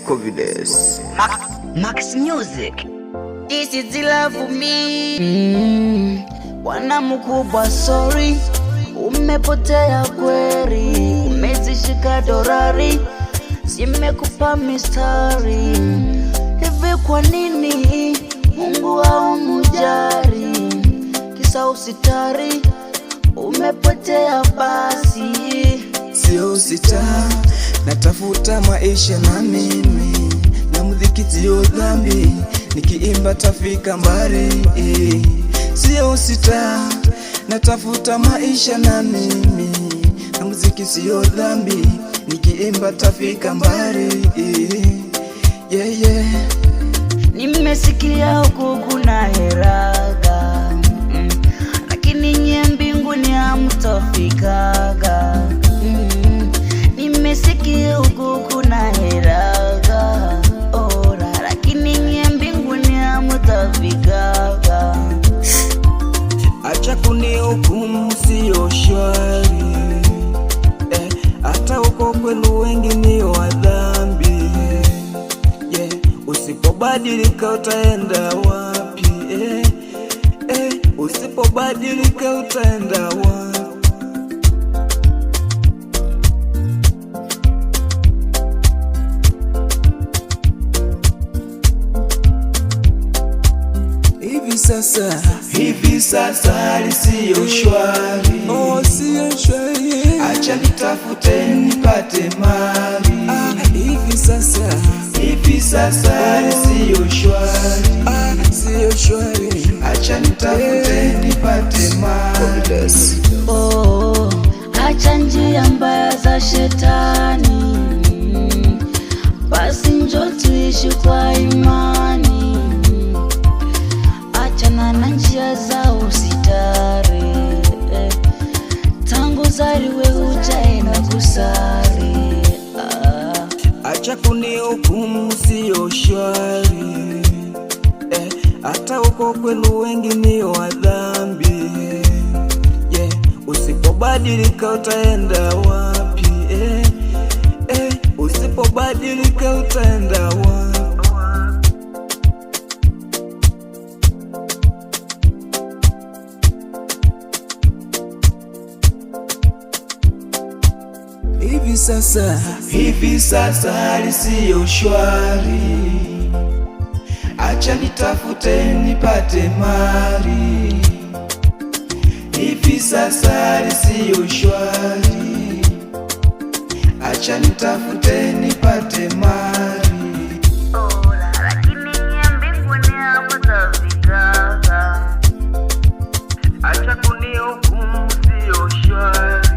Covides. Max Music. This is the love for me. Bwana mkubwa sorry, umepotea kweli, umezishika dorari, zimekupa mistari. Hivi kwa nini Mungu haumjali? Kisa usitari, umepotea basi. Sio usita, natafuta maisha na mimi, na muziki sio dhambi, nikiimba tafika mbali. Sio usita, natafuta maisha na mimi, na muziki sio dhambi, nikiimba tafika mbali. Yeah. Nimesikia huku kuna heraga, lakini nye mbinguni hamtafikaga. Nimesikia huku kuna heraga, lakini nye mbinguni hamtafikaga. Acha kunihukumu, sio shwari, hata uko kwenu wengi ni wa dhambi. Usipobadilika utaenda wapi? Usipobadilika utaenda wapi? Hivi sasa hali siyo shwari, siyo shwari. Acha nitafute nipate mali. Hivi sasa hali siyo shwari, siyo shwari. Acha nitafute nipate mali. Acha njia mbaya za shetani, basi njoo tuishi kwa imani. Achana na njia za usitari, tangu zaliwe hujaenda kusali. Acha kunihukumu, sio shwari, hata uko kwenu wengi ni wa dhambi. Usipobadilika utaenda wapi? Usipobadilika utaenda wapi? Hivi sasa hali siyo shwari, acha nitafute nipate mali. Hivi sasa hali siyo shwari, acha nitafute nipate mali. Lakini nye mbinguni hamtafikaga. Acha kunihukumu, sio shwari.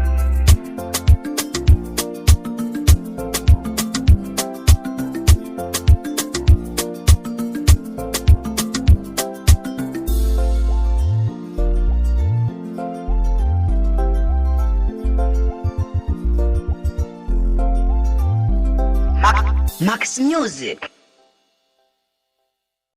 Max Music.